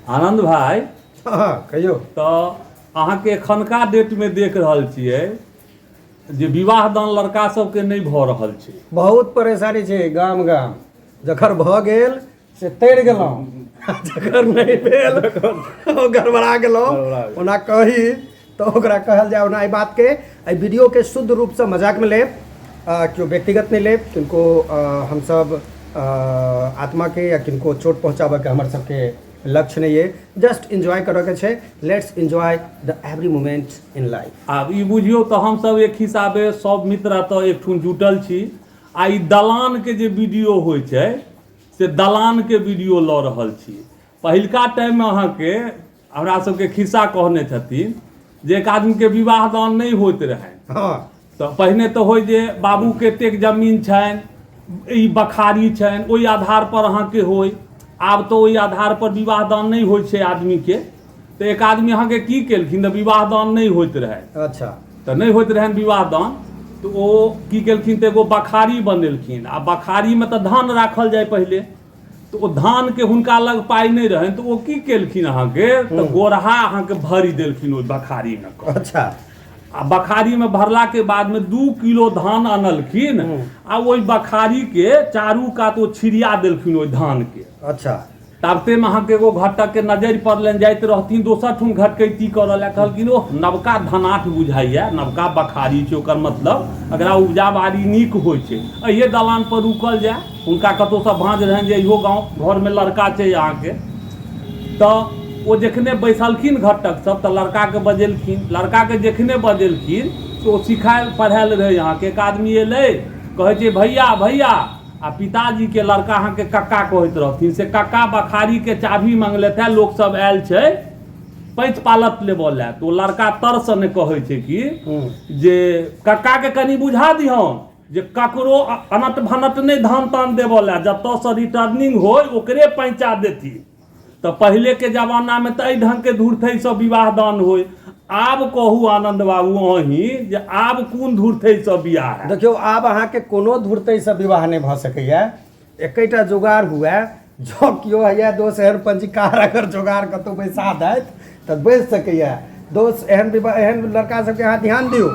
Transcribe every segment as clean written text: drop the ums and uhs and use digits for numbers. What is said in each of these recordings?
आनंद भाई हाँ कहियो। तो अहाँके एखनका डेट में देख रहल छियै जे विवाह दान लड़का सबके नहीं भऽ रहल छै। बहुत परेशानी छै गाम गाम। जकर भऽ गेल से तैर गेलहुँ जकर नहीं भेल ओ गड़बड़ा गेलहुँ। ओना कही तो ओकरा कहल जाए ओना एहि बातके एहि वीडियोके शुद्ध रूपसँ मजाकमे लेब, केओ व्यक्तिगत नहीं लेब, किनको हमसब आत्माके या किनको चोट पहुँचाबैके हमर सबके लक्ष्य नहीं है। जस्ट एंजॉय करके छै। Let's enjoy the every moment in life. आब ई बुझियौ तऽ हमसब एक हिसाबे सब मित्र एतऽ एकठुन जुटल छी आ ई दलान के जे वीडियो होइ छै से दलान के वीडियो लऽ रहल छी। पहिलका टाइम में अहाँके हमरा सबके खिस्सा कहने छथिन जे एक आदमी के विवाह दान नहीं होइत रहे। हाँ तो पहिने तो होइ जे बाबू के एतेक जमीन छनि, ई बखारी छनि, ओहि आधार पर अहाँके होइ। आब तो ओहि आधार पर विवाह दान नहीं होइ छै आदमी के। तो एक आदमी अहाँके की केलखिन तऽ विवाह दान नहीं होइत रहे। अच्छा तऽ नहीं होइत रहनि विवाह दान, तो ओ की केलखिन तऽ एगो बखारी बनेलखिन। आ बखारी में तऽ धान राखल जाय पहिले, तो ओ धान के हुनका लग पाई नहीं रहनि तो ओ की केलखिन अहाँके तऽ गोरहा अहाँके भरि देलखिन ओहि बखारी में। अच्छा आ बखारी में भरला के बाद में 2 किलो धान अनलखिन आ ओहि बखारी के चारू कात ओ छिड़िया देलखिन ओहि धान के। अच्छा तबते में अहाँके एगो घटक के नजरि पड़लनि, जाइत रहथिन दोसर ठुन घटकैती करऽ लए। कहलखिन ओ नवका धनाठ बुझाइया, नवका बखारी छै, ओकर मतलब एकरा उपजा बाड़ी नीक होइ छै, अहिये दलान पर रुकल जाय। हुनका कतौ सँ भाँज रहनि जे इहो गाँव घर में लड़का छै अहाँके। तऽ ओ जखने बैसलखिन घटक सब तऽ लड़का के बजेलखिन। लड़का के जखने बजेलखिन तो ओ सिखायल पढ़ायल रहे। अहाँके एक आदमी एलै कहै छै भैया भैया, आ पिताजी के लड़का अहाँके कक्का कहैत रहथिन। से कक्का बखारी के चाभी मंगलेथे, लोग सब आयल छै पैंच पालत लेबऽ लए। तो लड़का तरस ने कहै छै कि जे कक्का के कनि बुझा दिहन जे ककरो अनट भनट नहीं धान तान देबऽ लए, जतऽ से रिटर्निंग होय ओकरे पैंचा देती। तो पहले के जमाना में तो एहि ढंग के धूर्तै सब विवाह दान होय। आब कहू आनंद बाबू अहीं जे आब कोन धूर्तै सब बियाह है? देखियो आब अहाँके कोनो धूर्तैसँ विवाह नहीं भऽ सकैया। एकैटा जुगाड़ हुए, जो केओ हैया दोस्त एहन पंजीकार अगर जुगाड़ कतौ बैसा दैत तऽ बैस सकैया। दोस्त एहन विवाह एहन लड़का सबके अहाँ ध्यान दियौ।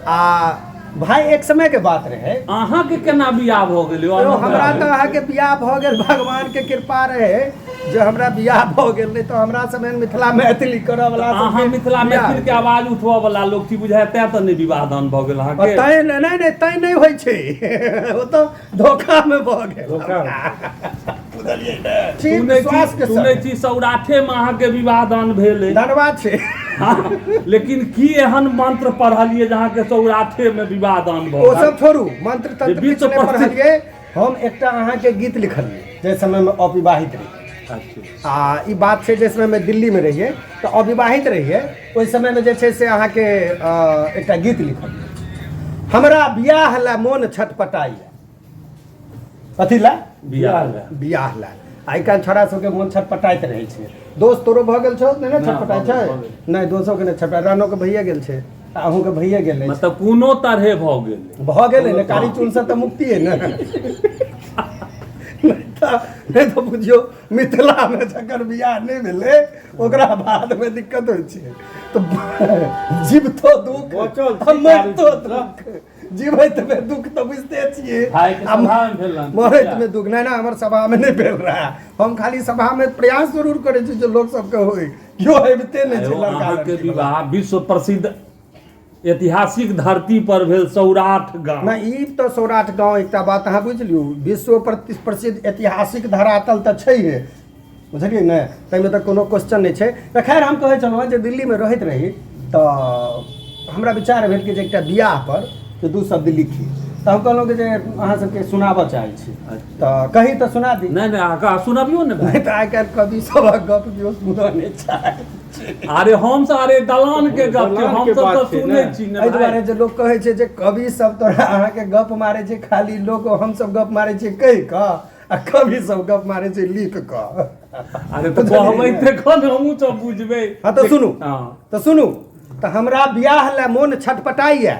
आ भाई एक समय के बात रहे, अहाँ के केना बियाह भऽ गेलै? हमरा तो अहाँके बियाह भऽ गेल, भगवान के कृपा रहे जे हमरा बियाह भऽ गेल। नहीं तो हमरा समय मिथिला मैथिली करऽ वाला अहाँ मिथिला मैथिल के आवाज उठबऽ वाला लोग छी बुझाय, तें तऽ नहीं विवाह दान भऽ गेल अहाँके। तैं नहीं तैं नहीं होइ छै, ओ तो धोखा में भऽ गेल। सुनै छी सौराठे में अहाँके विवाह दान भेल है। धन्यवाद छै। लेकिन की एहन मंत्र पढ़लिए जहाँ के सौराठे में विवाह दान भऽ ओ सब छोड़ू, मंत्र तंत्र किछु नहीं पढ़लिए। हम एकटा अहाँके गीत लिखलिए जाहि समय में अविवाहित रही। आ ई बात छै जिस समय में दिल्ली में रहिए तो अविवाहित रहिए, ओहि समय में जे छै से अहाँके एकटा गीत लिखलिए। हमरा बियाह ला मोन छटपटाइया। कथी ला? बियाह ला। आइ काल्हि छोड़ा सबके मोन छटपटाइत रहै छै। दोस्त तोरो भऽ गेल छौ नहीं छटपटाइ छै? नहीं दोस्तों के नहीं छटपटाइ। रानो के भइए गेल छै, अहूँ के भइए गेल है। मतलब कोनो तरहे भऽ गेलै ने कारी चूल से तऽ मुक्ति है ने। नहीं तो बुझियो मिथिला में जकर बियाह नहीं भेलै ओकरा बाद में दिक्कत होइ छै। तो जीवतो दुख मरतो दुख, जीवैत में दुख तो बुझते छियै, मरैत में दुख नहीं ना। हमर सभा में नहीं भेल रहा। हम खाली सभा में प्रयास जरूर करै छी जे लोग सबके होय, केओ अबिते नहीं छै। लड़का के विवाह विश्व प्रसिद्ध ऐतिहासिक धरती पर भेल सौराठ गाँव। ना ई तो सौराठ गाँव एकटा बात अहाँ बुझ लियौ, विश्व प्रसिद्ध ऐतिहासिक धरातल तऽ छैहे, बुझलियै ने, ताहिमे तऽ कोनो क्वेश्चन नहीं छै। तऽ खैर हम कहै छलहुँ जे दिल्ली में रहैत रही तऽ हमरा विचार भेल कि जे एकटा बियाह पर जे 2 शब्द लिखी। तऽ हम कहलहुँ कि जे अहाँ सबके सुनाबऽ चाहै छी तऽ कही तऽ सुना दी। नहीं अहाँ सुनबियो ने भाई। तऽ आइ काल्हि कवि सभक गप केओ सुनऽ नहि चाहै। अरे हम सब अरे दलान के गप छै, हम सब तो सुनै छी ने। एहि दुआरे जे लोग कहै छै जे कवि सब तोरा अहाँके गप मारै छै, खाली लोग हम सब गप मारै छै कहि कऽ, आ कवि सब गप मारै छै लिख कऽ। अरे तो कहबै तखन हमहूँ सब बुझबै। हाँ तो सुनू तऽ हमरा बियाह ला मोन छटपटाइया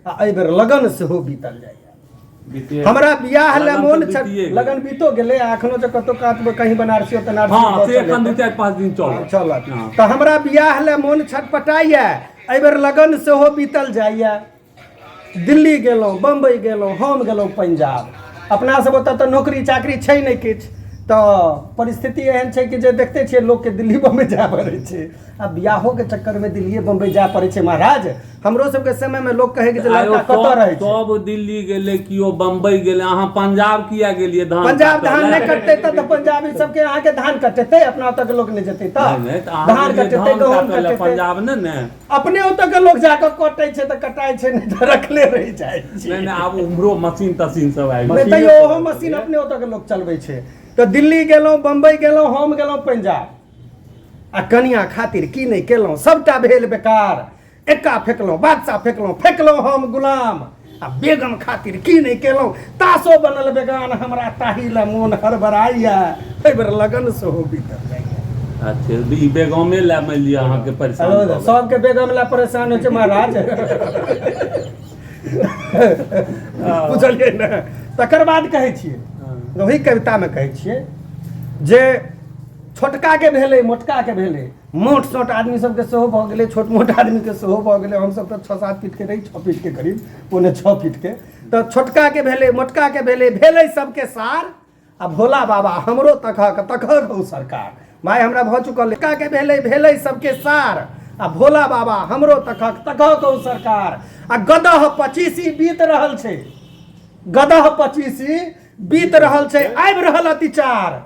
आ एहि बेर लगन सेहो बीतल जाइया। हमरा बियाह ले लगन मोन तऽ बीतिये गेल। लगन बीतो गेले एखनो जे कतौ कात कहीं बनारसी होत हाँ से एखन बनारसी 2-4-5 दिन चल चलत तऽ हमरा बियाह ले मोन छटपटाइया एहि बेर लगन सेहो बीतल जाइया दिल्ली गेलहुँ बम्बई गेलहुँ हम गेलहुँ पंजाब अपना सब ओतऽ तऽ नौकरी चाकरी छै नहि किछु तऽ परिस्थिति एहन छै कि जे देखते छियै लोकके दिल्ली बम्बई जाय पड़ै छै आ बियाहोके चक्करमे दिल्ली बम्बई जाय पड़ै छै महाराज हमरो सबके समयमे लोक कहै कि जे लड़का कतऽ रहै छै सब दिल्ली गेले कियो बम्बई गेले अहाँ पंजाब किया गेलिए धान पंजाब काटै धान लए? नहीं कटते तो पंजाबी सबके अहाँके धान कटेते अपना ओतऽ के लोग नहीं जेते नहीं, तो अहाँ धान गेलिए कटेते धान गहूम काटै लए कटेते पंजाब ने अपने ओतऽ के लोग जाके कटे छै तऽ कटाई छै नहीं तो रखले रह जाए छै नहीं आब उम्हरो मशीन तशीन सब आबि नहीं तैयो ओहो मशीन अपने ओतऽ के लोग चलबै छै तऽ दिल्ली गेलहुँ बम्बई गेलहुँ हम गेलहुँ पंजाब आ कनिया खातिर की नहीं केलहुँ सबटा भेल बेकार एक्का फेकलहुँ बादशाह फेकलहुँ हम गुलाम आ बेगम खातिर की नहीं केलहुँ तासो बनल बेगान हमरा ताही ले मोन हड़बड़ाइया एहि बेर लगन सेहो बीतल जाइया अच्छा ई बेगमे ला मानि लिअ अहाँके परेशान हेलो, कऽ देलक। सबके बेगम ला परेशान होइ छै महाराज बुझलियै ने तकर बाद कहै छियै वही कवितामे कहै छियै जे छोटकाके भेलै मोटकाके भेलै मोट सोट आदमी सबके सेहो भऽ गेलै छोट मोट आदमीके सेहो भऽ गेलै हमसब तऽ 6-7 फीटके रही 6 फीटके करीब 6.25 फीटके तऽ छोटकाके भेलै मोटकाके भेलै सबके सार आ भोला बाबा हमरो तखक हो सरकार माय हमरा भऽ चुकल छोटकाके भेलै सबके सार आ भोला बाबा हमरो तखक हो सरकार आ गदह 25 बीत रहल छै गदह 25 बीत रहल छै आबि रहल अतिचार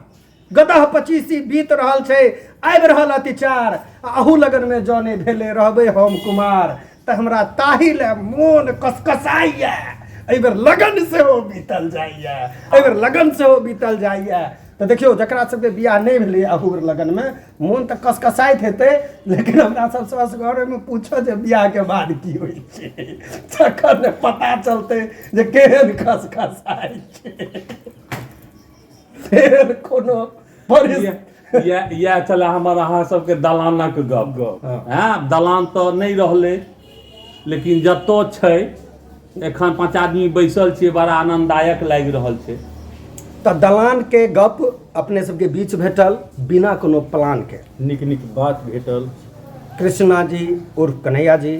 गदह 25 बीत रहल छै आबि रहल अतिचार अहू लगनमे जने भेले रहबै हम कुमार तऽ हमरा ताही ले मोन कसकसाइया एहि बेर लगन सेहो बीतल जाइया एहि बेर लगन सेहो बीतल जाइया तऽ देखियौ जकरा सबके बियाह नहि भेलै अहू बेर लगनमे मोन तऽ कसकसाइत हेतै लेकिन हमरा सबसँ असगरेमे पूछो जे बियाहके बाद की होइ छै तखन पता चलतै जे केहन कसकसाइ छै फेर कोनो इएह छलै हमर अहाँ सबके दलानक गप हाँ दलान तऽ नहि रहलै लेकिन जतऽ छै एखन 5 आदमी बैसल छियै बड़ा आनंददायक लागि रहल छै तऽ दलानके गप अपने सबके बीच भेटल बिना कोनो प्लानके नीक नीक बात भेटल कृष्णा जी उर्फ कन्हैया जी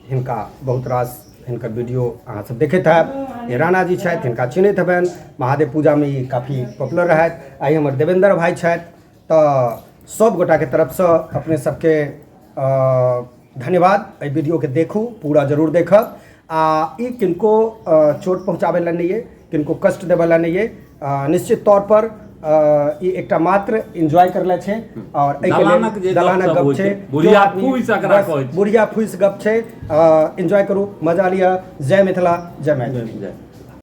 हिनका बहुत रास हिनकर वीडियो अहाँ सब देखैत हैब ये राणा जी छथि हिनका चिन्हैत हेबनि महादेव पूजामे ई काफ़ी पॉपुलर रहथि आइ हमर देवेंद्र भाई छथि तऽ सब गोटाके तरफसँ अपने सबके धन्यवाद एहि वीडियोके देखू पूरा जरूर देखब आ ई किनको चोट पहुँचाबै लए नहीं है किनको कष्ट देबै लए नहीं है निश्चित तौर पर ई एकटा मात्र एंजॉय करले छै और दलानक जे दलानक गप गप छै बुढ़िया फूस एकरा कहै छै बुढ़िया फूस गप छै एंजॉय करू मजा लिअ जय मिथिला जय मैथिली जय